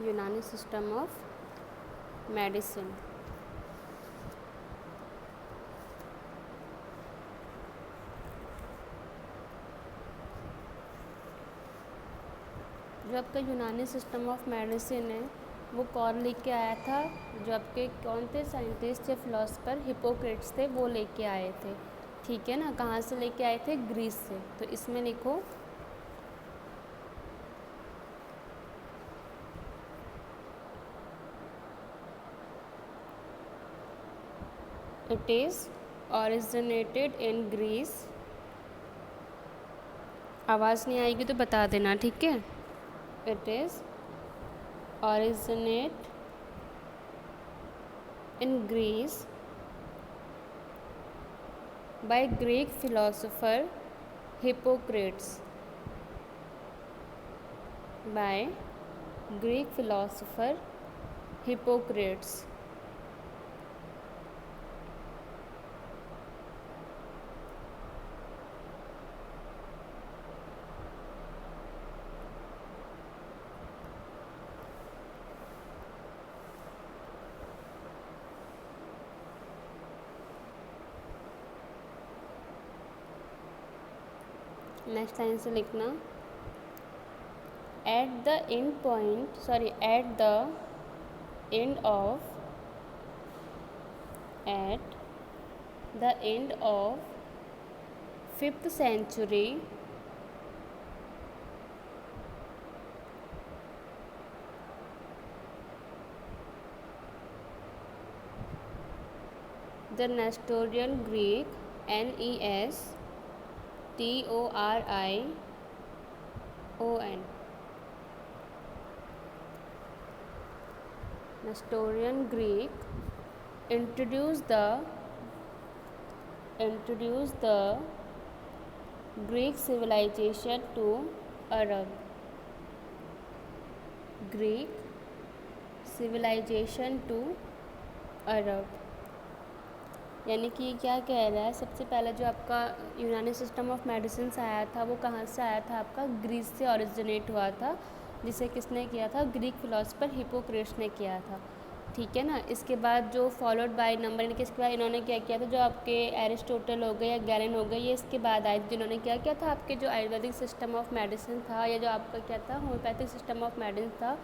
यूनानी system of medicine. जो आपका यूनानी सिस्टम ऑफ मेडिसिन है वो कौन लेके आया था? जो आपके कौन थे साइंटिस्ट या फिलोसफर? हिपोक्रेट्स थे, वो लेके आए थे। ठीक है ना। कहाँ से लेके आए थे? ग्रीस से। तो इसमें लिखो it is originated in Greece. आवाज़ नहीं आएगी तो बता देना, ठीक है। It is originate in Greece by Greek philosopher Hippocrates. By Greek philosopher Hippocrates. Next line से लिखना at the end of 5th century the Nestorian Greek Nestorian Greek introduced the Greek civilization to Arab. Greek civilization to Arab। यानी कि क्या कह रहा है? सबसे पहले जो आपका यूनानी सिस्टम ऑफ मेडिसिन आया था वो कहाँ से आया था? आपका ग्रीस से ओरिजिनेट हुआ था, जिसे किसने किया था? ग्रीक फिलोसफर हिपोक्रेट्स ने किया था। ठीक है ना। इसके बाद जो फॉलोड बाय नंबर, यानी कि इसके बाद इन्होंने क्या किया था? जो आपके एरिस्टोटल हो गए या गैलन हो गए, ये इसके बाद आए, जिन्होंने क्या किया था? आपके जो आयुर्वेदिक सिस्टम ऑफ मेडिसिन था या जो आपका क्या था होम्योपैथिक सिस्टम ऑफ मेडिसिन था,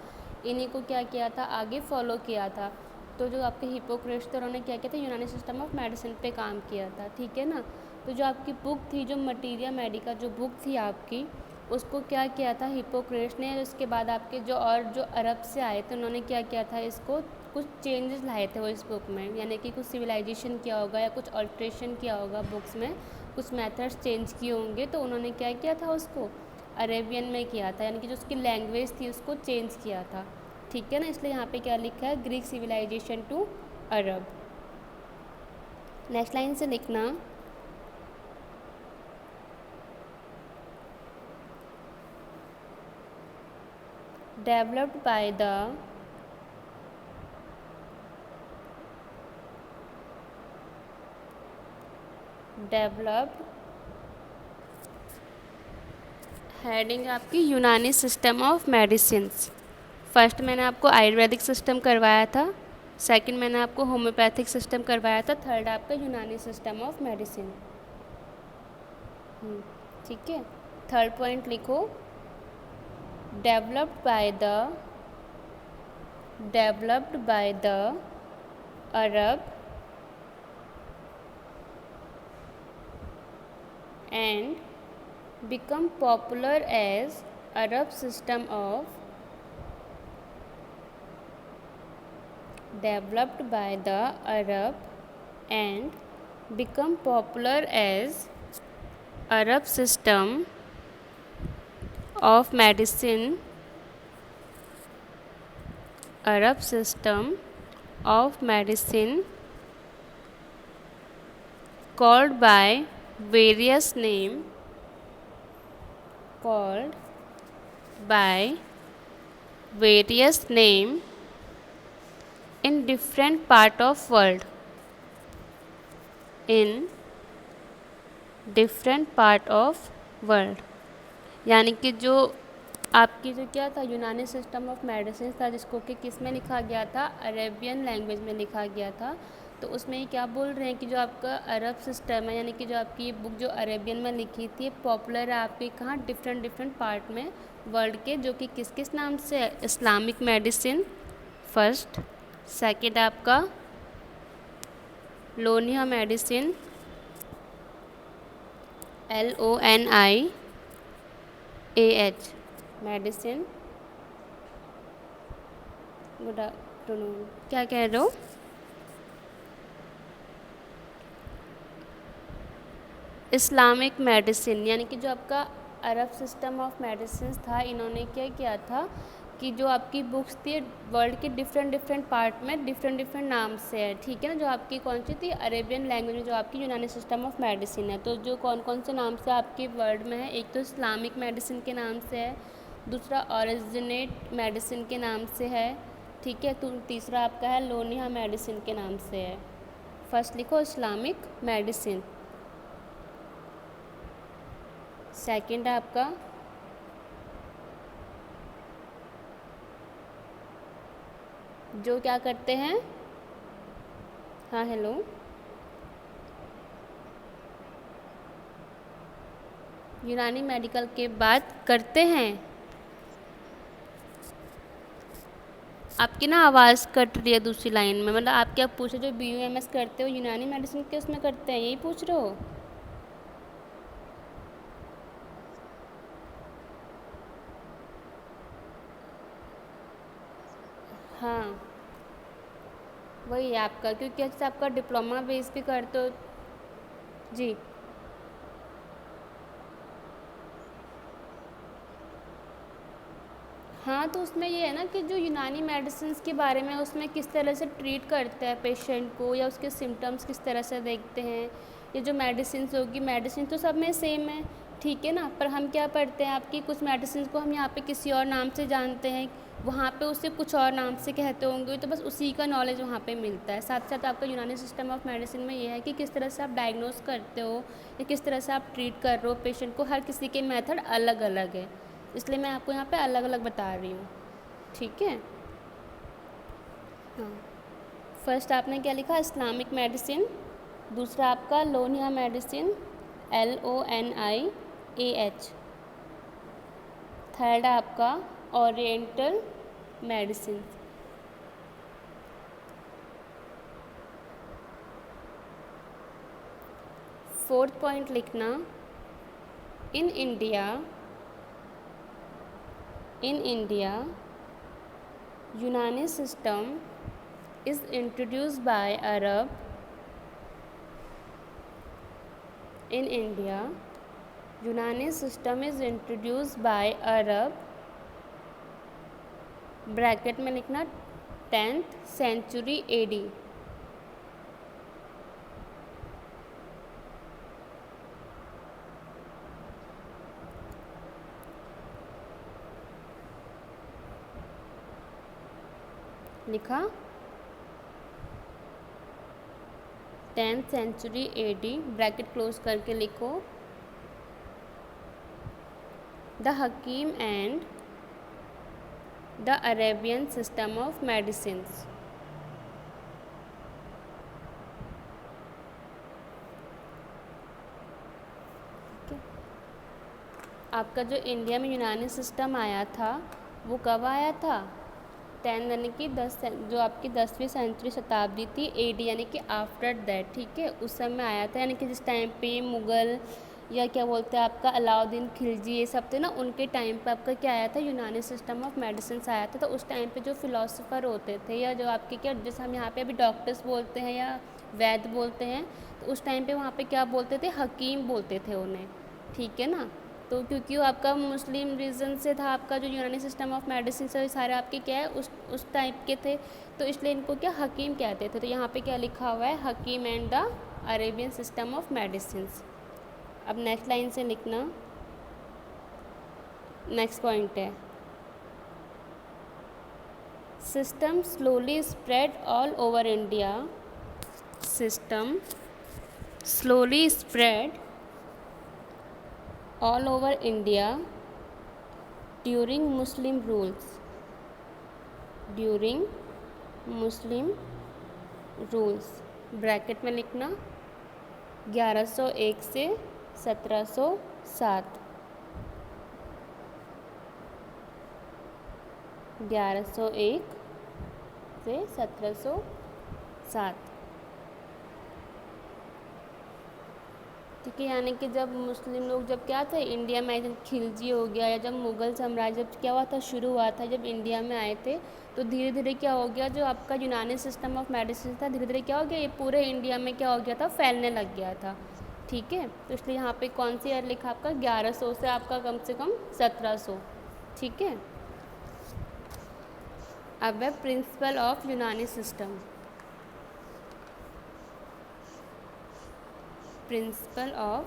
इन्हीं को क्या किया था? आगे फॉलो किया था। तो जो आपके हिपोक्रेट्स थे उन्होंने क्या किया था? यूनानी सिस्टम ऑफ मेडिसिन पे काम किया था। ठीक है ना। तो जो आपकी बुक थी, जो मटीरिया मेडिका जो बुक थी आपकी, उसको क्या किया था हिपोक्रेट्स ने? उसके बाद आपके जो अरब से आए थे उन्होंने क्या किया था? इसको कुछ चेंजेस लाए थे वो इस बुक में, यानी कि कुछ सिविलाइजेशन किया होगा या कुछ अल्ट्रेशन किया होगा बुक्स में, कुछ मेथड्स चेंज किए होंगे। तो उन्होंने क्या किया था? उसको अरेबियन में किया था, यानी कि जो उसकी लैंग्वेज थी उसको चेंज किया था। ठीक है ना। इसलिए यहाँ पे क्या लिखा है? Greek civilisation to Arab. Next line से लिखना डेवलप्ड बाय द हेडिंग आपकी यूनानी सिस्टम ऑफ मेडिसिन्स। फर्स्ट मैंने आपको आयुर्वेदिक सिस्टम करवाया था, सेकंड मैंने आपको होम्योपैथिक सिस्टम करवाया था, थर्ड आपका यूनानी सिस्टम ऑफ मेडिसिन। ठीक है। थर्ड पॉइंट लिखो developed by the Arab and become popular as Arab system of developed by the Arab and become popular as Arab system of medicine called by various name in different part of world यानी कि जो आपकी जो क्या था यूनानी system of medicine था, जिसको कि किस में लिखा गया था, अरेबियन लैंग्वेज में लिखा गया था। तो उसमें ये क्या बोल रहे हैं कि जो आपका अरब सिस्टम है, यानी कि जो आपकी ये बुक जो अरेबियन में लिखी थी, पॉपुलर है आपके कहाँ, डिफरेंट डिफरेंट पार्ट में वर्ल्ड के, जो कि किस किस नाम से है, इस्लामिक मेडिसिन फर्स्ट, सेकंड आपका Lonia medicine, LONIAH medicine. Good afternoon, क्या कह रहे हो? इस्लामिक मेडिसिन, यानी कि जो आपका अरब सिस्टम ऑफ मेडिसिन था, इन्होंने क्या किया था कि जो आपकी बुक्स थी वर्ल्ड के डिफरेंट डिफरेंट पार्ट में डिफरेंट डिफरेंट नाम से है, ठीक है ना। जो आपकी कौन सी थी, अरेबियन लैंग्वेज में जो आपकी यूनानी सिस्टम ऑफ मेडिसिन है, तो जो कौन कौन से नाम से आपके वर्ल्ड में है, एक तो इस्लामिक मेडिसिन के नाम से है, दूसरा ओरिजिनेट मेडिसिन के नाम से है, ठीक है, तो तीसरा आपका है लोनिया मेडिसिन के नाम से है। फर्स्ट लिखो इस्लामिक मेडिसिन, सेकंड आपका जो क्या करते हैं, हाँ हेलो, यूनानी मेडिकल के बाद करते हैं। आपकी ना आवाज़ कट रही है दूसरी लाइन में, मतलब आप क्या पूछ रहे हो, जो BUMS करते हो यूनानी मेडिसिन के उसमें करते हैं, यही पूछ रहे हो? हाँ वही है आपका, क्योंकि अच्छा आपका डिप्लोमा बेस भी करते हो। जी हाँ, तो उसमें ये है ना कि जो यूनानी मेडिसिन के बारे में उसमें किस तरह से ट्रीट करते हैं पेशेंट को, या उसके सिम्टम्स किस तरह से देखते हैं। ये जो मेडिसिन होगी, मेडिसिन तो सब में सेम है, ठीक है ना, पर हम क्या पढ़ते हैं, आपकी कुछ मेडिसिन को हम यहाँ पे किसी और नाम से जानते हैं, वहाँ पे उसे कुछ और नाम से कहते होंगे, तो बस उसी का नॉलेज वहाँ पे मिलता है। साथ साथ आपका यूनानी सिस्टम ऑफ मेडिसिन में ये है कि किस तरह से आप डायग्नोस करते हो या किस तरह से आप ट्रीट कर रहे हो पेशेंट को, हर किसी के मेथड अलग अलग है, इसलिए मैं आपको यहाँ पे अलग अलग बता रही हूँ, ठीक है। हाँ, फर्स्ट आपने क्या लिखा, इस्लामिक मेडिसिन, दूसरा आपका लोनिया मेडिसिन, LONIAH, थर्ड आपका ओरिएंटल मेडिसिन। फोर्थ पॉइंट लिखना, इन इंडिया यूनानी system is introduced by Arab. In India, Unani system is introduced by Arab, bracket में लिखना 10th century AD। लिखा 10th century AD, bracket close करके लिखो, the hakim and the Arabian system of medicines. आपका जो India में यूनानी सिस्टम आया था वो कब आया था, 10 यानी कि 10, जो आपकी 10वीं सेंचुरी शताब्दी थी AD, यानी कि आफ्टर दैट, ठीक है, उस समय आया था। यानी कि जिस टाइम पे मुग़ल या क्या बोलते हैं आपका अलाउद्दीन खिलजी ये सब थे ना, उनके टाइम पे आपका क्या आया था, यूनानी सिस्टम ऑफ मेडिसिन आया था। तो उस टाइम पे जो फिलोसोफर होते थे या जो आपके क्या, जैसे हम यहाँ पे अभी डॉक्टर्स बोलते हैं या वैद्य बोलते हैं, तो उस टाइम पे वहाँ पे क्या बोलते थे, हकीम बोलते थे उन्हें, ठीक है ना। तो क्योंकि वो आपका मुस्लिम रीजन से था, आपका जो यूनानी सिस्टम ऑफ मेडिसिन से सारे आपके क्या है उस टाइप के थे, तो इसलिए इनको क्या हकीम कहते थे। तो यहाँ पे क्या लिखा हुआ है, हकीम and the Arabian system of medicine. अब नेक्स्ट लाइन से लिखना, नेक्स्ट पॉइंट है, system slowly spread all over India, system slowly spread all over India during Muslim rules, during Muslim rules, bracket में लिखना 1101 से 1707, 1101 से 1707। ठीक है, यानी कि जब मुस्लिम लोग जब क्या थे इंडिया में आए, जब खिलजी हो गया या जब मुग़ल साम्राज्य जब क्या हुआ था शुरू हुआ था, जब इंडिया में आए थे तो धीरे धीरे क्या हो गया, जो आपका यूनानी सिस्टम ऑफ मेडिसिन था धीरे धीरे क्या हो गया, ये पूरे इंडिया में क्या हो गया था, फैलने लग गया था। ठीक है, तो इसलिए यहाँ पे कौन सी ईयर लिखा आपका 1100 से आपका कम से कम 1700। ठीक है, अब है प्रिंसिपल ऑफ यूनानी सिस्टम। प्रिंसिपल ऑफ,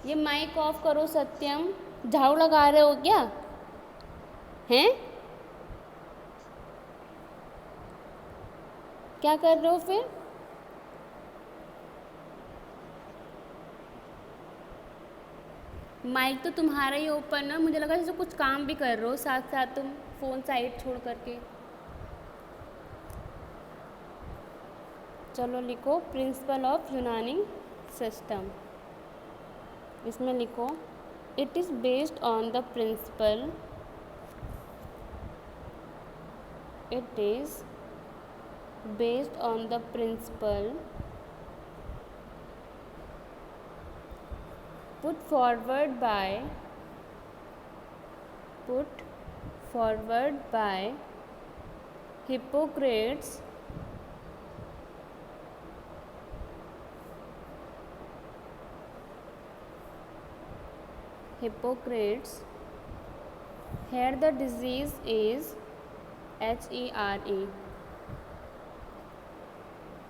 ये माइक ऑफ करो सत्यम, झाड़ू लगा रहे हो क्या हैं, क्या कर रहे हो फिर? माइक तो तुम्हारा ही ओपन है, मुझे लगा जैसे कुछ काम भी कर रहे हो साथ साथ तुम फ़ोन साइड छोड़ करके। चलो लिखो प्रिंसिपल ऑफ यूनानी सिस्टम, इसमें लिखो it is based on the principle, it is based on the principle put forward by Hippocrates, here the disease is HERE,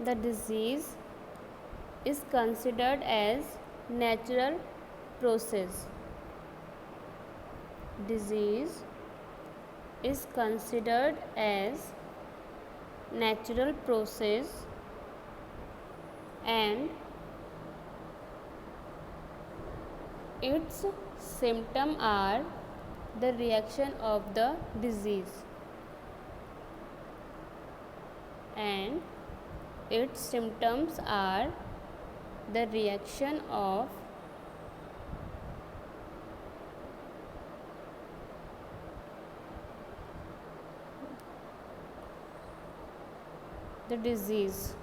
the disease is considered as natural process, disease is considered as natural process and its symptoms are the reaction of the disease, and its symptoms are the reaction of the disease।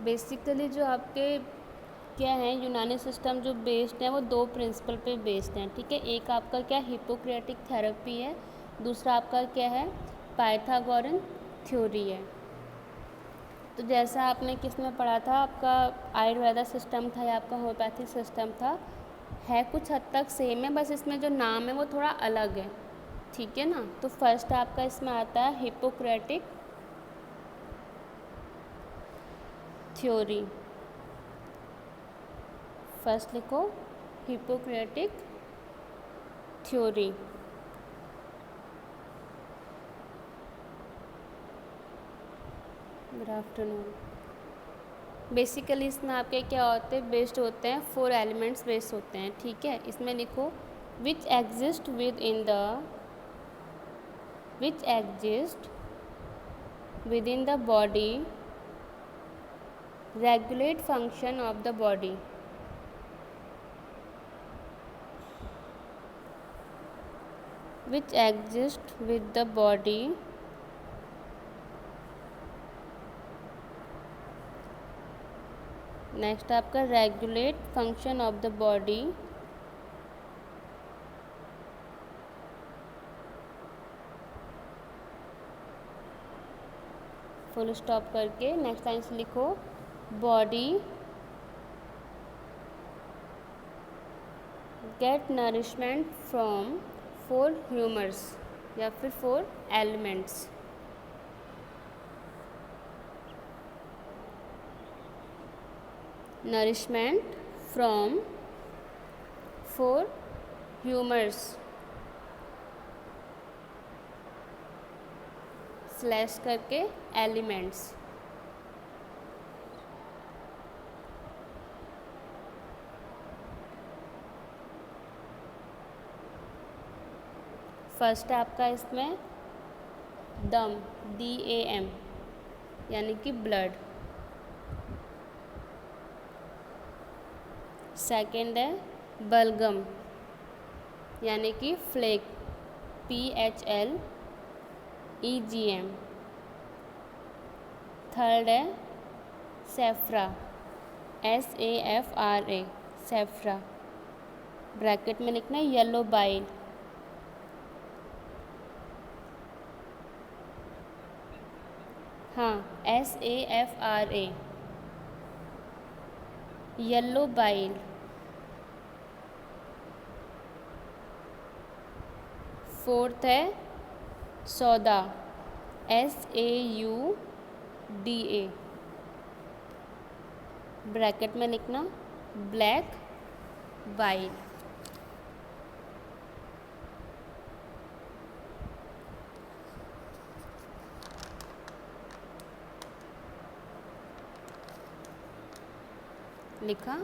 Basically जो आपके क्या है यूनानी system जो based है वो दो principal पे बेस्ड हैं। ठीक है, एक आपका क्या हिपोक्रेटिक थेरेपी है, दूसरा आपका क्या है पाइथागोरन थ्योरी है। तो जैसा आपने किस में पढ़ा था, आपका आयुर्वेदा सिस्टम था या आपका होम्योपैथिक सिस्टम था, है कुछ हद तक सेम है, बस इसमें जो नाम है वो थोड़ा अलग है। ठीक है ना, तो फर्स्ट आपका इसमें आता है हिपोक्रेटिक थ्योरी, फर्स्ट लिखो Hippocratic theory. Good afternoon. Basically इसमें आपके क्या होते हैं, बेस्ड होते हैं 4 एलिमेंट्स बेस्ड होते हैं। ठीक है, इसमें लिखो which exist with in the body, regulate function of the body, which exist with the body, next आपका regulate function of the body, full stop करके नेक्स्ट लाइन से लिखो body get nourishment from 4 humours या फिर 4 elements. Nourishment from 4 humours slash करके elements. First है आपका इसमें दम, DAM, यानी कि ब्लड। सेकंड है बलगम, यानी कि फ्लेक, PHLEGM। थर्ड है सेफ्रा, SAFRA, सेफ्रा। ब्रैकेट में लिखना है येलो बाइल। हाँ, SAFRA, येलो बाइल। फोर्थ है सौदा, SAUDA। ब्रैकेट में लिखना ब्लैक बाइल। लिखा।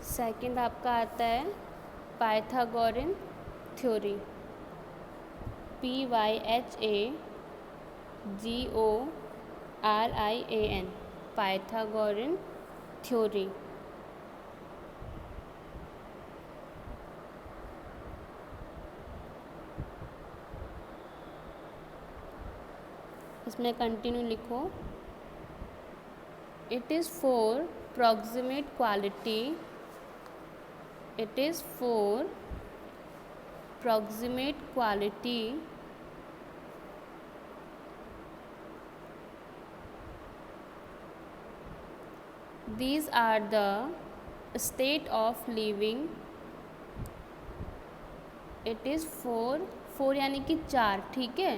सेकंड आपका आता है Pythagorean theory, PYTHAGORIAN, Pythagorean theory. इसमें कंटिन्यू लिखो। It is for proximate quality, it is for proximate quality these are the state of living। it is for यानी कि 4, ठीक है,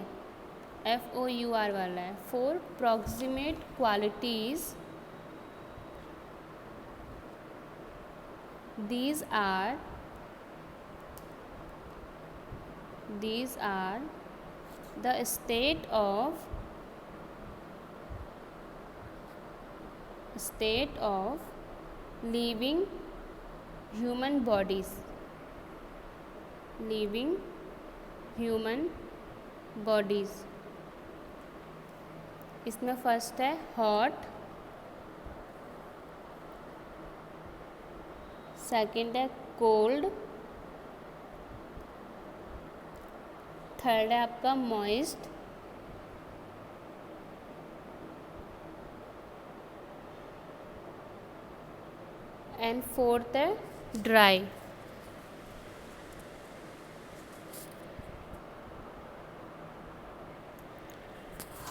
FOUR वाला है। for proximate qualities these are the state of living human bodies, living human bodies। इसमें first है hot, second है cold, third है आपका मॉइस्ट, एंड फोर्थ है dry.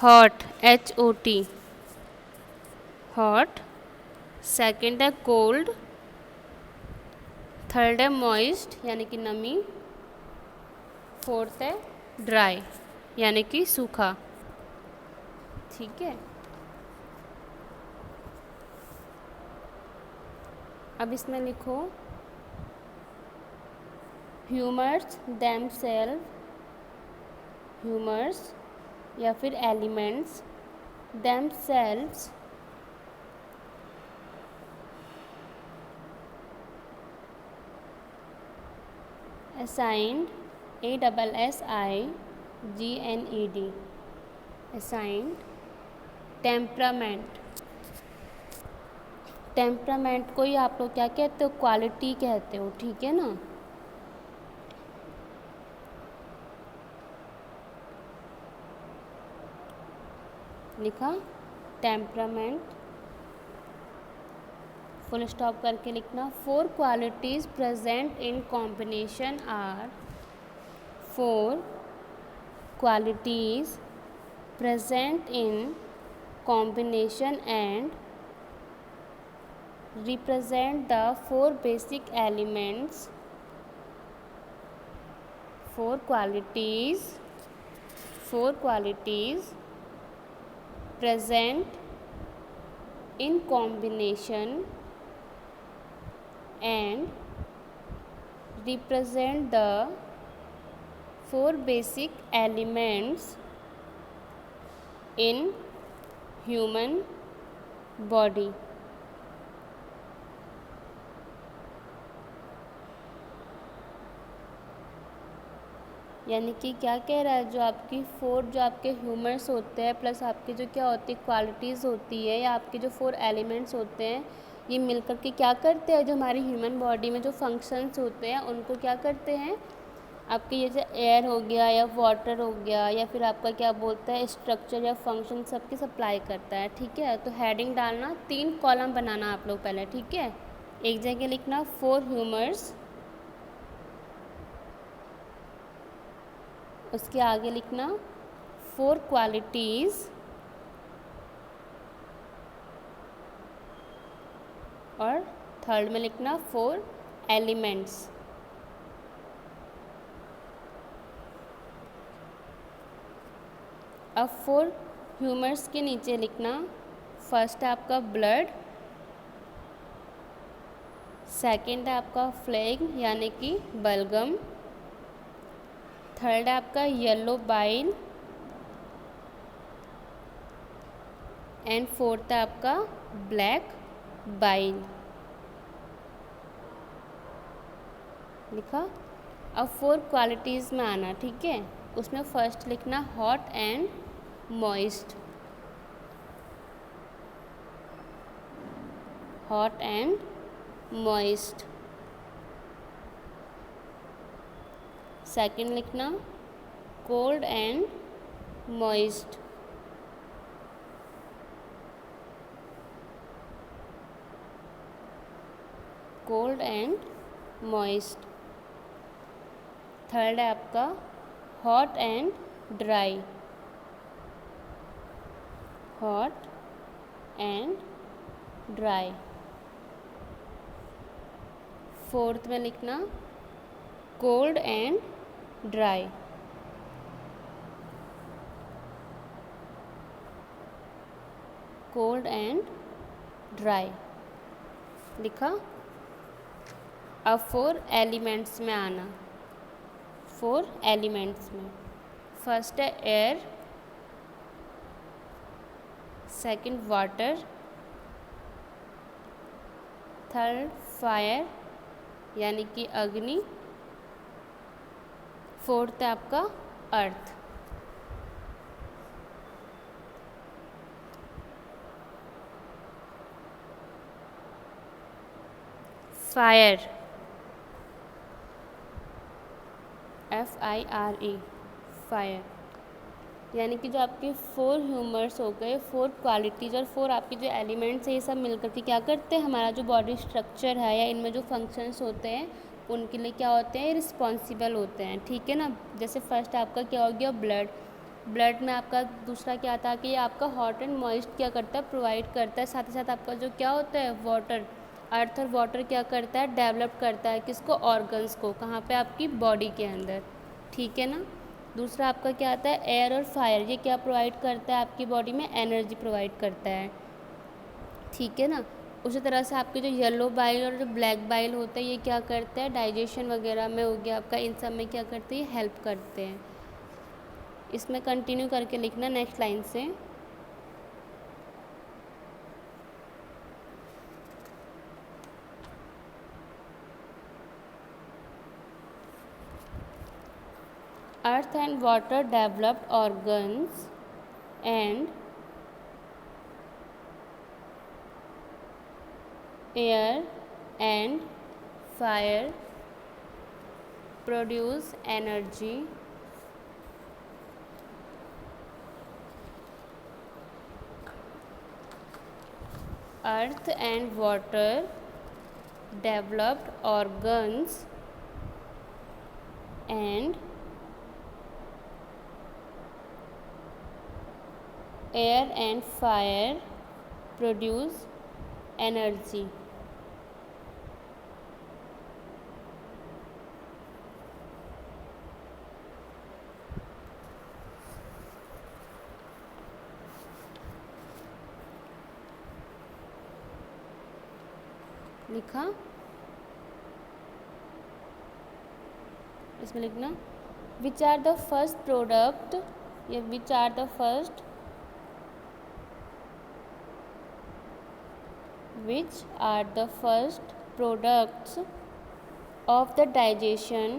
Hot, HOT, hot. Second है कोल्ड, थर्ड है मॉइस्ट यानी कि नमी, फोर्थ है ड्राई यानी कि सूखा, ठीक है। अब इसमें लिखो ह्यूमर्स देमसेल्फ, ह्यूमर्स या फिर elements themselves assigned, ASSIGNED, assigned temperament. Temperament को ही आप लोग क्या कहते हो, क्वालिटी कहते हो, ठीक है ना। लिखा टेम्परामेंट, फुल स्टॉप करके लिखना। 4 qualities present in combination are, 4 qualities present in combination and represent the 4 basic elements। 4 qualities present in combination and represent the 4 basic elements in human body. यानी कि क्या कह रहा है, जो आपकी 4 जो आपके ह्यूमर्स होते हैं प्लस आपकी जो क्या होती है क्वालिटीज़ होती है, या आपके जो 4 एलिमेंट्स होते हैं, ये मिलकर के क्या करते हैं, जो हमारी ह्यूमन बॉडी में जो फंक्शंस होते हैं उनको क्या करते हैं, आपके ये जो एयर हो गया या वाटर हो गया या फिर आपका क्या बोलता है स्ट्रक्चर या फंक्शन सबकी सप्लाई करता है। ठीक है, तो हेडिंग डालना, 3 कॉलम बनाना आप लोग पहले। ठीक है, एक जगह लिखना 4 ह्यूमर्स, उसके आगे लिखना 4 क्वालिटीज़, और थर्ड में लिखना 4 एलिमेंट्स। अब 4 ह्यूमर्स के नीचे लिखना, फर्स्ट है आपका ब्लड, सेकंड है आपका फ्लेग यानी कि बलगम, थर्ड है आपका येलो बाइल, एंड फोर्थ है आपका ब्लैक बाइल। लिखा। अब 4 क्वालिटीज़ में आना। ठीक है, उसमें फर्स्ट लिखना hot and moist, hot and moist. Second लिखना cold and moist, cold and moist. Third है आपका hot and dry, hot and dry. Fourth में लिखना cold and dry, cold and dry. लिखा। अब 4 एलिमेंट्स में आना, 4 एलिमेंट्स में फर्स्ट है air, second water, third fire यानी कि अग्नि, फोर्थ है आपका अर्थ। फायर, FIRE, फायर यानी कि जो आपके 4 ह्यूमर्स हो गए, 4 क्वालिटीज़ और 4 आपके जो एलिमेंट्स है, ये सब मिलकर के क्या करते हैं, हमारा जो बॉडी स्ट्रक्चर है या इनमें जो फंक्शंस होते हैं उनके लिए क्या होते हैं, रिस्पॉन्सिबल होते हैं। ठीक है ना। जैसे फर्स्ट आपका क्या हो गया ब्लड, ब्लड में आपका दूसरा क्या था कि आपका हॉट एंड मॉइस्ट क्या करता है, प्रोवाइड करता है। साथ ही साथ आपका जो क्या होता है वाटर, अर्थ और वाटर क्या करता है, डेवलप करता है किसको, ऑर्गन्स को, कहाँ पे, आपकी बॉडी के अंदर। ठीक है ना। दूसरा आपका क्या आता है एयर और फायर, ये क्या प्रोवाइड करता है, आपकी बॉडी में एनर्जी प्रोवाइड करता है। ठीक है ना। उसी तरह से आपके जो येलो बाइल और जो ब्लैक बाइल होता है, ये क्या करते हैं, डाइजेशन वगैरह में हो गया आपका, इन सब में क्या करते हैं, हेल्प करते हैं। इसमें कंटिन्यू करके लिखना नेक्स्ट लाइन से। Earth and water developed organs and air and fire produce energy. Earth and water developed organs and air and fire produce energy. लिखा। इसमें लिखना which are the first product या which are the first which are the first products of the digestion.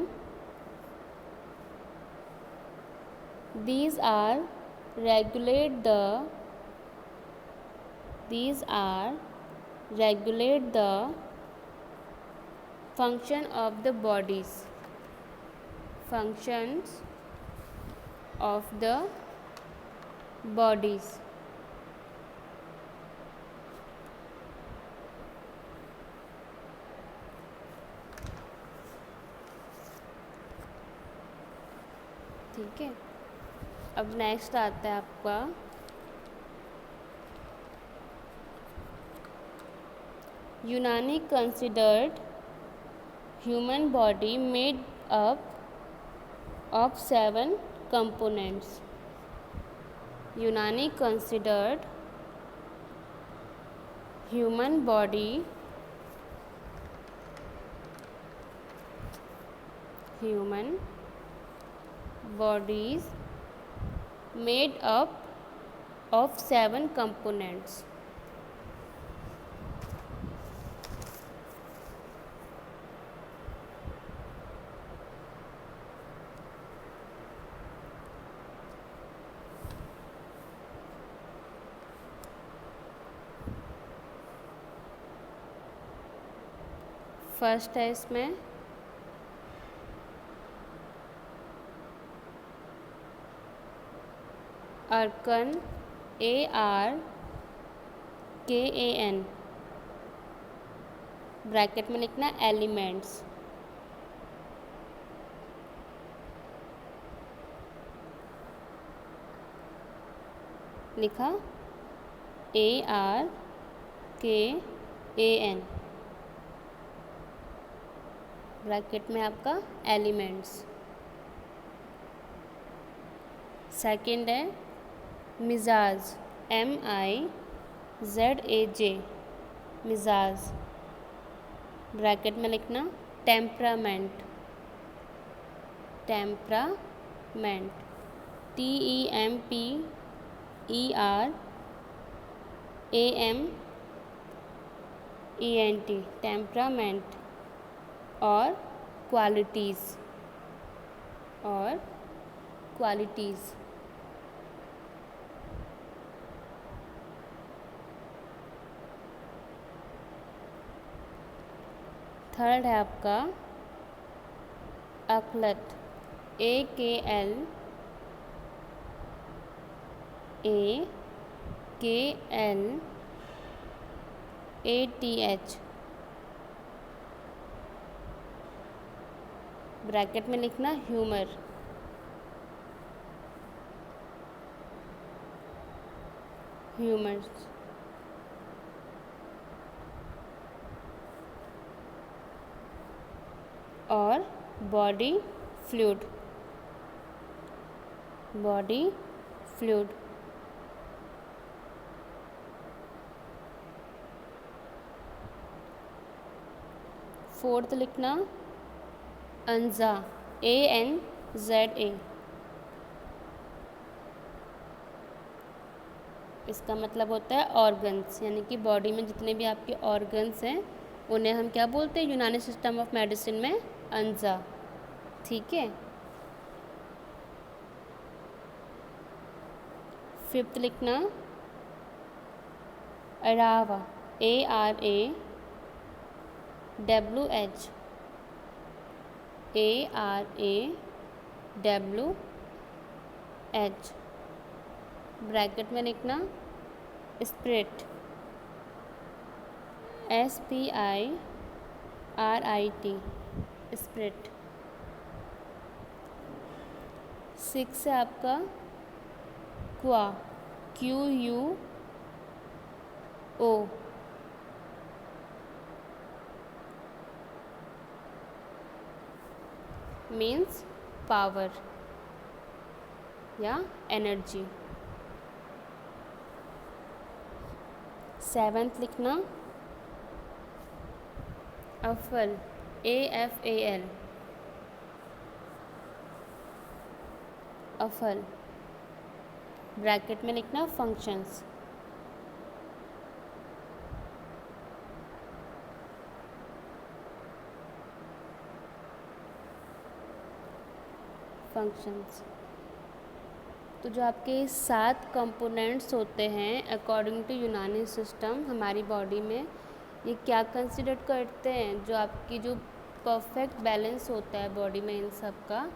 These are regulate the function of the functions of the bodies. ठीक है, अब next आता है आपका यूनानी considered human body made up of 7 components. यूनानी considered human bodies made up of 7 components. First है इसमें अर्कन, ARKAN, ब्रैकेट में लिखना एलिमेंट्स। लिखा ARKAN, ब्रैकेट में आपका एलिमेंट्स। सेकंड है मिजाज, MIZAJ, मिजाज, ब्रैकेट में लिखना टेम्परामेंट, TEMPERAMENT, टेम्परामेंट। और क्वालिटीज़, थर्ड है आपका अकलत, AKLATH, ब्रैकेट में लिखना ह्यूमर्स। और बॉडी फ्लूइड, फोर्थ लिखना अंजा, ANZA, इसका मतलब होता है ऑर्गन्स, यानी कि बॉडी में जितने भी आपके ऑर्गन्स हैं उन्हें हम क्या बोलते हैं यूनानी सिस्टम ऑफ मेडिसिन में अंजा। ठीक है, फिफ्थ लिखना अरावा, ARAWH, ब्रैकेट में लिखना स्पिरिट, SPIRIT, स्पिरिट। सिक्स है आपका क्वा, QUO, मीन्स पावर या एनर्जी। सेवेंथ लिखना अफल, AFAL, अफल, ब्रैकेट में लिखना फंक्शंस। फंक्शंस। तो जो आपके 7 कंपोनेंट्स होते हैं अकॉर्डिंग टू यूनानी सिस्टम हमारी बॉडी में, ये क्या कंसिडर करते हैं? जो आपकी जो परफेक्ट बैलेंस होता है बॉडी में इन सब का,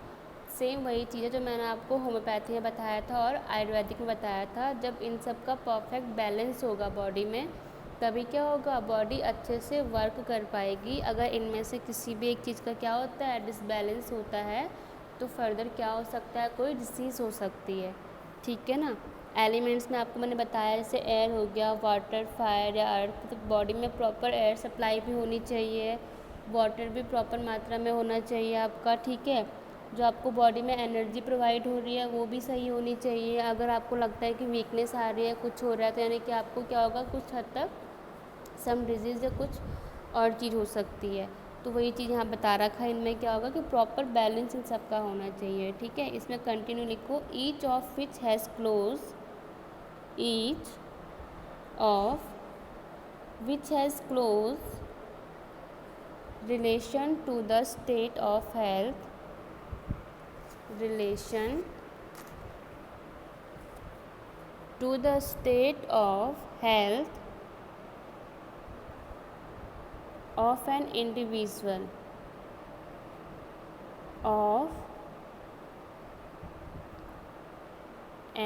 सेम वही चीज़ है जो मैंने आपको होम्योपैथी में बताया था और आयुर्वेदिक में बताया था। जब इन सब का परफेक्ट बैलेंस होगा बॉडी में, तभी क्या होगा, बॉडी अच्छे से वर्क कर पाएगी। अगर इनमें से किसी भी एक चीज़ का क्या होता है, डिसबैलेंस होता है, तो फर्दर क्या हो सकता है, कोई डिसीज़ हो सकती है। ठीक है ना। एलिमेंट्स में आपको मैंने बताया, जैसे एयर हो गया, वाटर, फायर या अर्थ। तो बॉडी में प्रॉपर एयर सप्लाई भी होनी चाहिए, वाटर भी प्रॉपर मात्रा में होना चाहिए आपका। ठीक है। जो आपको बॉडी में एनर्जी प्रोवाइड हो रही है वो भी सही होनी चाहिए। अगर आपको लगता है कि वीकनेस आ रही है, कुछ हो रहा है, तो यानी कि आपको क्या होगा, कुछ हद तक सम डिजीज़ या कुछ और चीज़ हो सकती है। तो वही चीज़ यहाँ बता रखा है, इनमें क्या होगा कि प्रॉपर बैलेंस इन सब का होना चाहिए। ठीक है। इसमें कंटिन्यू लिखो, each of which has close, each of which has close relation to the state of health, relation to the state of health of an individual, of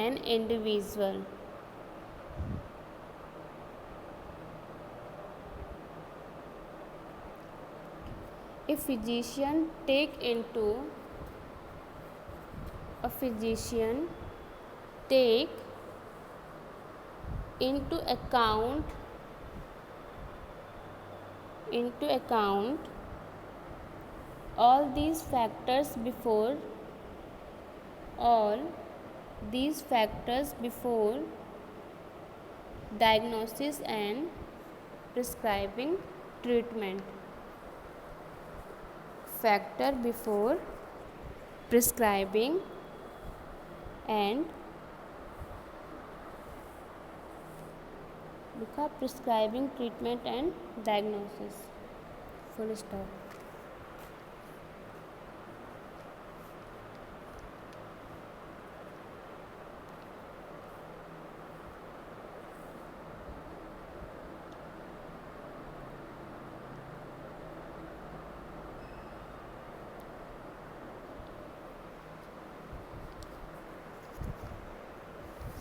an individual. A physician take into a physician take into account all these factors before diagnosis and prescribing treatment. Factor before prescribing and लिखा prescribing treatment and diagnosis, full stop.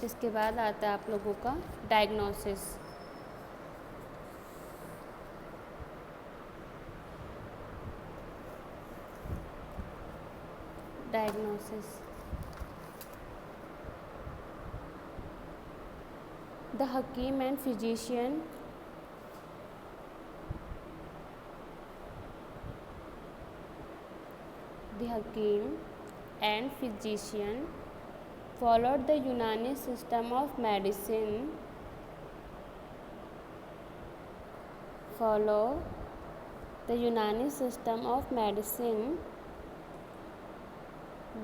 इसके बाद आता है आप लोगों का diagnosis. Diagnosis, the hakim and physician followed the Unani system of medicine,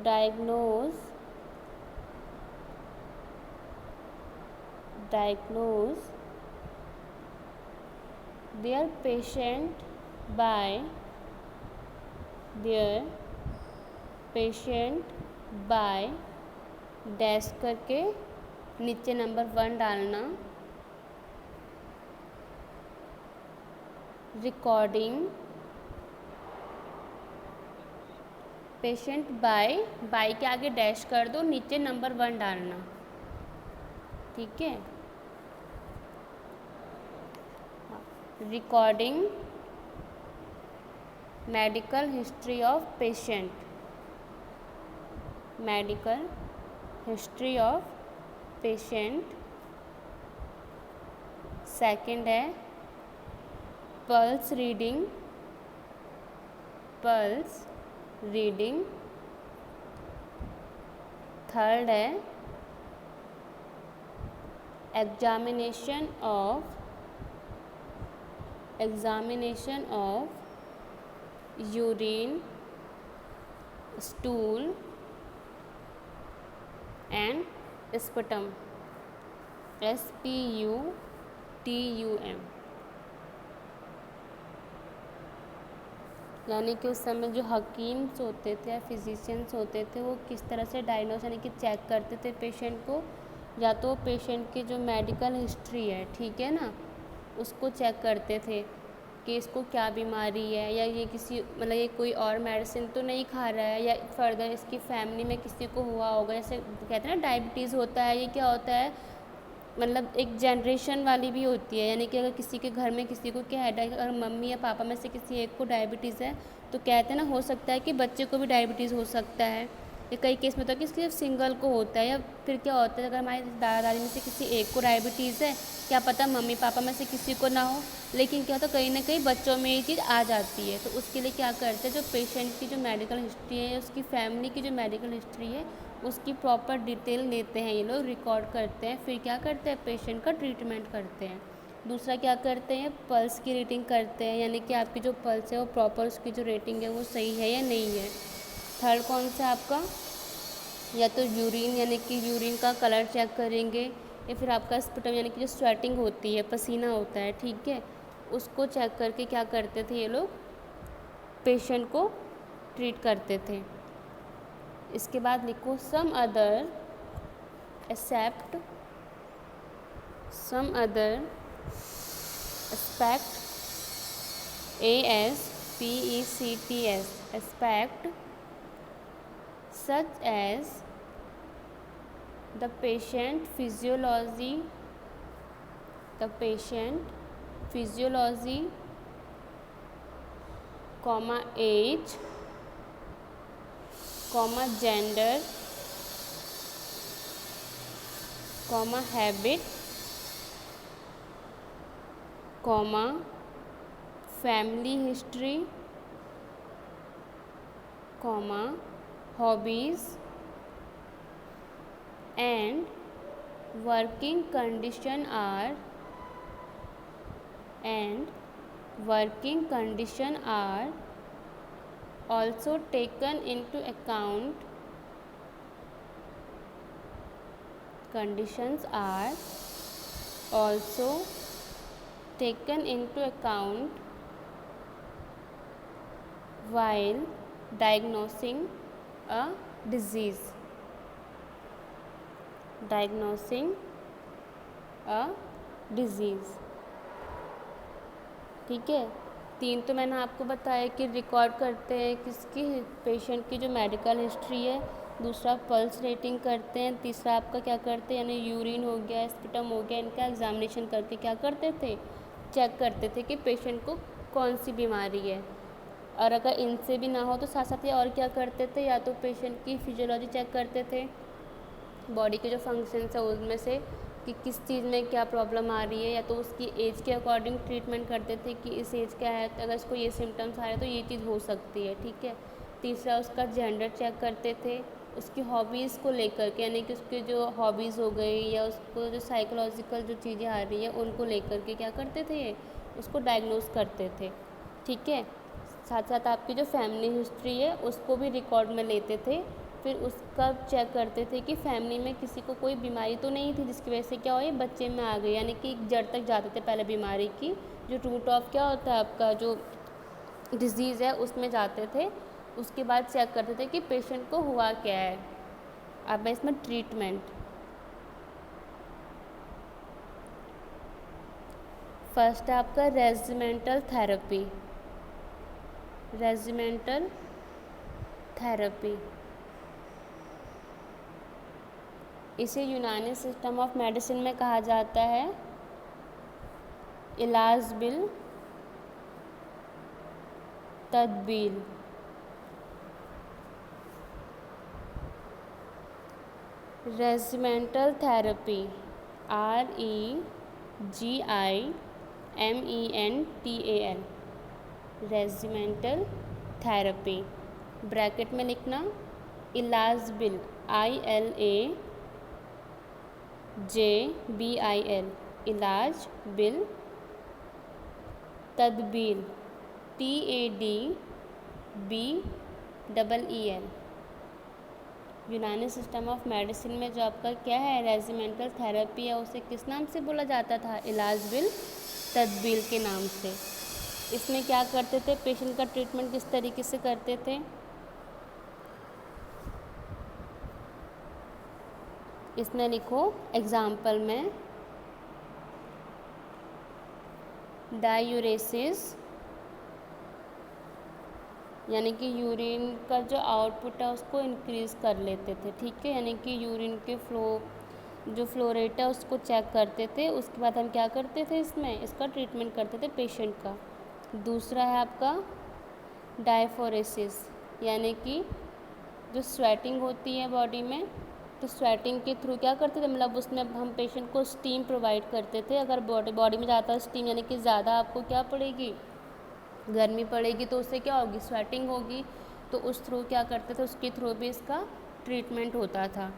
diagnose their patient by dash करके नीचे नंबर 1 डालना, रिकॉर्डिंग पेशेंट बाय के आगे डैश कर दो, नीचे नंबर 1 डालना। ठीक है। Recording medical history of patient, second है पल्स रीडिंग, थर्ड है examination of urine, stool and sputum, SPUTUM। यानी कि उस समय जो हकीम्स होते थे या फिजिशियंस होते थे वो किस तरह से डायग्नोस यानी कि चेक करते थे पेशेंट को, या तो पेशेंट की जो मेडिकल हिस्ट्री है, ठीक है ना, उसको चेक करते थे कि इसको क्या बीमारी है, या ये किसी मतलब ये कोई और मेडिसिन तो नहीं खा रहा है, या फर्दर इसकी फैमिली में किसी को हुआ होगा। जैसे कहते हैं ना डायबिटीज़ होता है, ये क्या होता है मतलब एक जनरेशन वाली भी होती है। यानी कि अगर किसी के घर में किसी को क्या है, अगर मम्मी या पापा में से किसी एक को डायबिटीज़ है तो कहते हैं ना हो सकता है कि बच्चे को भी डायबिटीज़ हो सकता है। या कई केस में होता है कि सिर्फ सिंगल को होता है, या फिर क्या होता है अगर हमारे दादा दादी में से किसी एक को डायबिटीज़ है, क्या पता मम्मी पापा में से किसी को ना हो, लेकिन क्या होता है कहीं ना कहीं बच्चों में ये चीज़ आ जाती है। तो उसके लिए क्या करते हैं, जो पेशेंट की जो मेडिकल हिस्ट्री है, उसकी फैमिली की जो मेडिकल हिस्ट्री है, उसकी प्रॉपर डिटेल लेते हैं ये लोग, रिकॉर्ड करते हैं, फिर क्या करते हैं पेशेंट का ट्रीटमेंट करते हैं। दूसरा क्या करते हैं, पल्स की रेटिंग करते हैं, यानी कि आपकी जो पल्स है वो प्रॉपर उसकी जो रेटिंग है वो सही है या नहीं है। थर्ड कौन सा आपका, या तो यूरिन यानी कि यूरिन का कलर चेक करेंगे, या फिर आपका स्पुटम यानी कि जो स्वेटिंग होती है, पसीना होता है, ठीक है, उसको चेक करके क्या करते थे ये लोग, पेशेंट को ट्रीट करते थे। इसके बाद लिखो some other aspect some other aspect, ASPECTS aspect, such as the patient physiology, comma age, comma gender, comma habit, comma family history, comma hobbies, and working condition are also taken into account. Conditions are also taken into account while diagnosing a disease. ठीक है, तीन तो मैंने आपको बताया कि record करते हैं किसकी, पेशेंट की जो मेडिकल हिस्ट्री है, दूसरा पल्स रेटिंग करते हैं, तीसरा आपका क्या करते हैं यानी यूरिन हो गया, स्पुटम हो गया, इनका एग्जामिनेशन करके क्या करते थे, चेक करते थे कि पेशेंट को कौन सी बीमारी है। और अगर इनसे भी ना हो तो साथ साथ ये और क्या करते थे, या तो पेशेंट की फिजियोलॉजी चेक करते थे, बॉडी के जो फंक्शंस है उनमें से कि किस चीज़ में क्या प्रॉब्लम आ रही है, या तो उसकी एज के अकॉर्डिंग ट्रीटमेंट करते थे कि इस एज क्या है, तो अगर इसको ये सिम्टम्स आ रहे हैं तो ये चीज़ हो सकती है, ठीक है। तीसरा उसका जेंडर चेक करते थे, उसकी हॉबीज़ को लेकर के, यानी कि उसके जो हॉबीज़ हो गई या उसको जो साइकोलॉजिकल जो चीज़ें आ रही है उनको लेकर के क्या करते थे, ये उसको डायग्नोस करते थे, ठीक है। साथ साथ आपकी जो फैमिली हिस्ट्री है उसको भी रिकॉर्ड में लेते थे, फिर उसका चेक करते थे कि फैमिली में किसी को कोई बीमारी तो नहीं थी जिसकी वजह से क्या हो ये बच्चे में आ गई, यानी कि जड़ तक जाते थे पहले बीमारी की, जो रूट ऑफ क्या होता है आपका जो डिज़ीज़ है उसमें जाते थे। उसके बाद चेक करते थे कि पेशेंट को हुआ क्या है। अब इसमें ट्रीटमेंट, फर्स्ट है आपका रेजिमेंटल थेरेपी। इसे यूनानी सिस्टम ऑफ मेडिसिन में कहा जाता है इलाज बिल तदबील। Regimental therapy REGIMENTAL, regimental therapy, bracket में लिखना इलाज बिल ILAJBIL, इलाज बिल तदबील TADBEEL। Unani system of medicine में जो आपका क्या है रेजिमेंटल थेरेपी है उसे किस नाम से बोला जाता था, इलाज बिल तदबील के नाम से। इसमें क्या करते थे, पेशेंट का ट्रीटमेंट किस तरीके से करते थे? इसमें लिखो एग्जाम्पल में डायूरेसिस, यानी कि यूरिन का जो आउटपुट है उसको इंक्रीज़ कर लेते थे, ठीक है। यानी कि यूरिन के जो फ्लो रेट है उसको चेक करते थे। उसके बाद हम क्या करते थे, इसका ट्रीटमेंट करते थे पेशेंट का। दूसरा है आपका डायफोरेसिस, यानी कि जो स्वेटिंग होती है बॉडी में, तो स्वेटिंग के थ्रू क्या करते थे, मतलब उसमें हम पेशेंट को स्टीम प्रोवाइड करते थे। अगर बॉडी में ज़्यादा स्टीम, यानी कि ज़्यादा आपको क्या पड़ेगी, गर्मी पड़ेगी, तो उससे क्या होगी, स्वेटिंग होगी। तो उस थ्रू क्या करते थे, उसके थ्रू भी इसका ट्रीटमेंट होता था।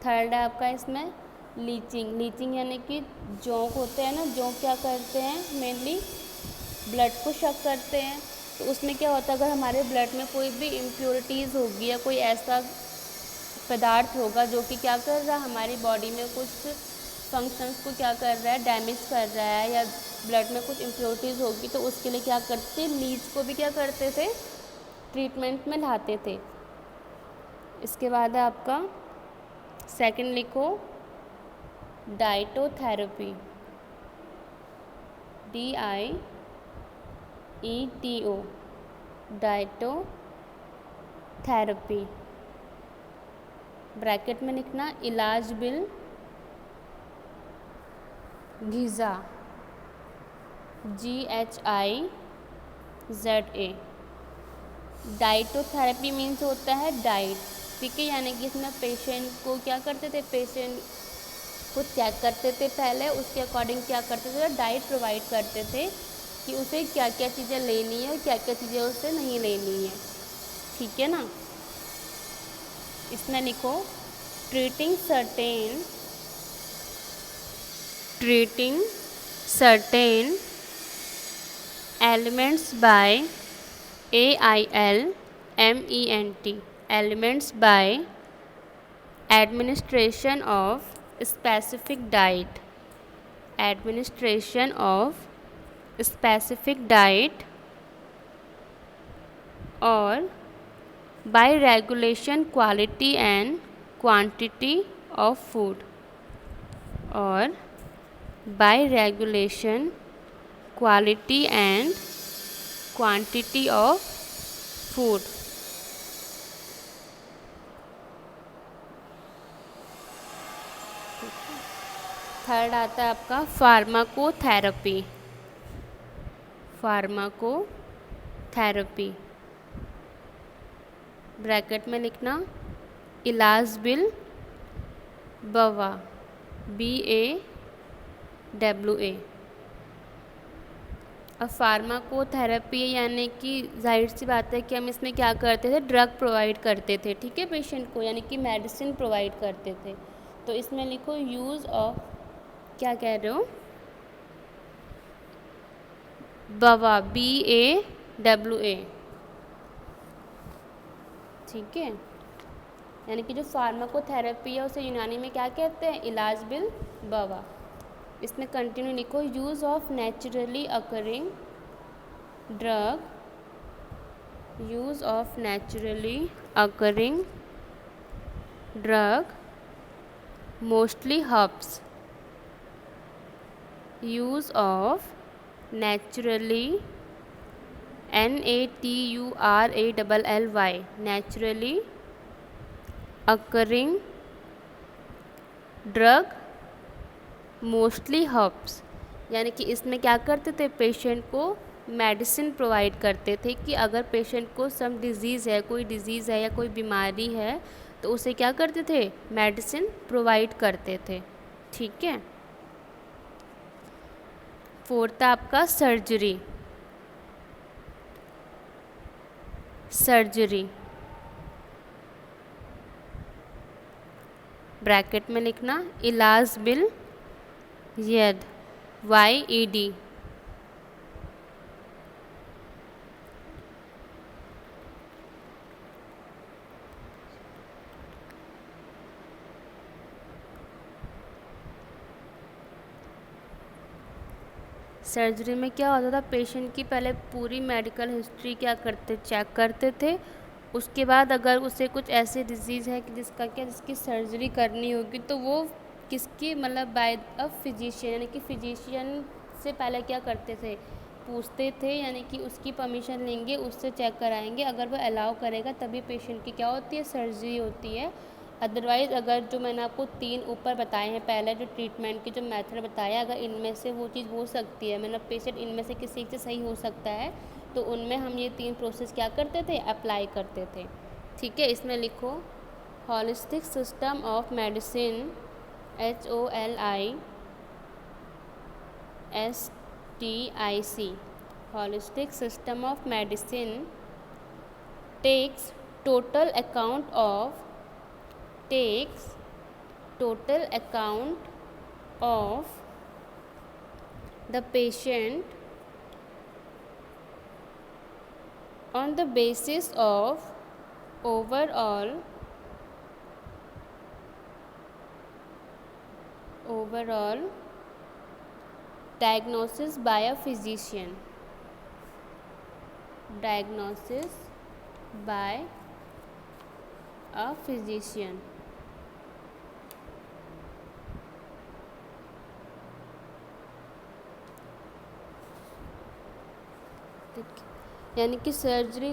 थर्ड है आपका इसमें लीचिंग, यानी कि जोंक होते हैं ना, जोंक क्या करते हैं, मेनली ब्लड को शक करते हैं। तो उसमें क्या होता है, अगर हमारे ब्लड में कोई भी इम्प्योरिटीज़ होगी या कोई ऐसा पदार्थ होगा जो कि क्या कर रहा है, हमारी बॉडी में कुछ फंक्शंस को क्या कर रहा है, डैमेज कर रहा है, या ब्लड में कुछ इम्प्योरिटीज़ होगी, तो उसके लिए क्या करते थे, लीच को भी क्या करते थे, ट्रीटमेंट में लाते थे। इसके बाद है आपका सेकंड लिखो डाइटोथेरेपी, DIETO, डाइटोथेरेपी। ब्रैकेट में लिखना इलाज बिल घिज़ा, GHIZA। डाइटोथेरेपी मीन्स होता है डाइट, ठीक है। यानी कि इसमें पेशेंट को क्या करते थे, पेशेंट को चेक करते थे पहले, उसके अकॉर्डिंग क्या करते थे, डाइट प्रोवाइड करते थे कि उसे क्या क्या चीज़ें लेनी है और क्या क्या चीज़ें उसे नहीं लेनी है, ठीक है ना। इसमें लिखो treating certain elements bye AILMENT, elements by administration of specific diet, or by regulation quality and quantity of food, or by regulation quality and quantity of food। Third आता है आपका फार्माकोथेरेपी। ब्रैकेट में लिखना इलाज बिल बवा, BAWA। अब pharmacotherapy यानी कि जाहिर सी बात है कि हम इसमें क्या करते थे, ड्रग प्रोवाइड करते थे, ठीक है, पेशेंट को, यानी कि मेडिसिन प्रोवाइड करते थे। तो इसमें लिखो यूज़ ऑफ, क्या कह रहे हो, बवा, BAWA, ठीक है। यानी कि जो फार्माकोथेरेपी है उसे यूनानी में क्या कहते हैं, इलाज बिल बवा। इसमें कंटिन्यू लिखो use of naturally occurring drug, mostly herbs, use of naturally NATURALLY, naturally occurring drug, mostly herbs. यानी कि इसमें क्या करते थे, पेशेंट को मेडिसिन प्रोवाइड करते थे कि अगर पेशेंट को सम डिज़ीज़ है, कोई डिज़ीज़ है या कोई बीमारी है, तो उसे क्या करते थे, मेडिसिन प्रोवाइड करते थे, ठीक है। फोर्थ आपका सर्जरी। ब्रैकेट में लिखना इलाज बिल यद, YED। सर्जरी में क्या होता था, पेशेंट की पहले पूरी मेडिकल हिस्ट्री क्या करते, चेक करते थे। उसके बाद अगर उसे कुछ ऐसे डिजीज़ है कि जिसकी सर्जरी करनी होगी, तो वो किसकी मतलब बाय अ फिजिशियन, यानी कि फिजिशियन से पहले क्या करते थे, पूछते थे, यानी कि उसकी परमिशन लेंगे, उससे चेक कराएंगे। अगर वो अलाउ करेगा तभी पेशेंट की क्या होती है, सर्जरी होती है। अदरवाइज़ अगर जो मैंने आपको 3 ऊपर बताए हैं, पहले जो ट्रीटमेंट के जो मेथड बताया, अगर इनमें से वो चीज़ हो सकती है, मतलब पेशेंट इनमें से किसी एक से सही हो सकता है, तो उनमें हम ये 3 प्रोसेस क्या करते थे, अप्लाई करते थे। ठीक है, इसमें लिखो holistic system of medicine, HOLISTIC, holistic system of medicine takes total account of the patient on the basis of overall diagnosis by a physician. यानी कि सर्जरी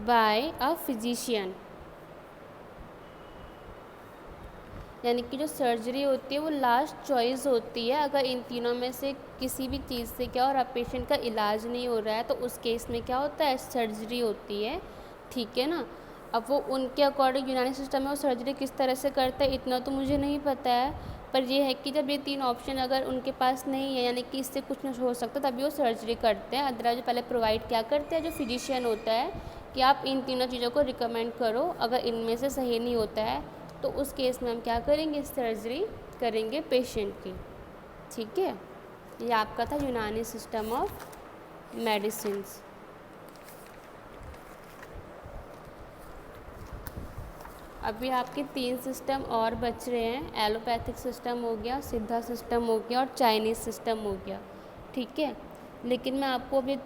बाय अ फिजिशियन, यानी कि जो सर्जरी होती है वो लास्ट चॉइस होती है। अगर इन तीनों में से किसी भी चीज़ से क्या हो रहा है, पेशेंट का इलाज नहीं हो रहा है, तो उस केस में क्या होता है, सर्जरी होती है। ठीक है ना। अब वो उनके अकॉर्डिंग यूनानी सिस्टम में वो सर्जरी किस तरह से करता है, इतना तो मुझे नहीं पता है, पर ये है कि जब ये 3 ऑप्शन अगर उनके पास नहीं है, यानी कि इससे कुछ नहीं हो सकता, तभी वो सर्जरी करते हैं। अदरवाइज पहले प्रोवाइड क्या करते हैं, जो फिजिशियन होता है, कि आप इन तीनों चीज़ों को रिकमेंड करो। अगर इनमें से सही नहीं होता है, तो उस केस में हम क्या करेंगे, सर्जरी करेंगे पेशेंट की। ठीक है, ये आपका था यूनानी सिस्टम ऑफ मेडिसिन्स। अभी आपके 3 सिस्टम और बच रहे हैं, एलोपैथिक सिस्टम हो गया, सिद्धा सिस्टम हो गया और चाइनीज़ सिस्टम हो गया। ठीक है, लेकिन मैं आपको अभी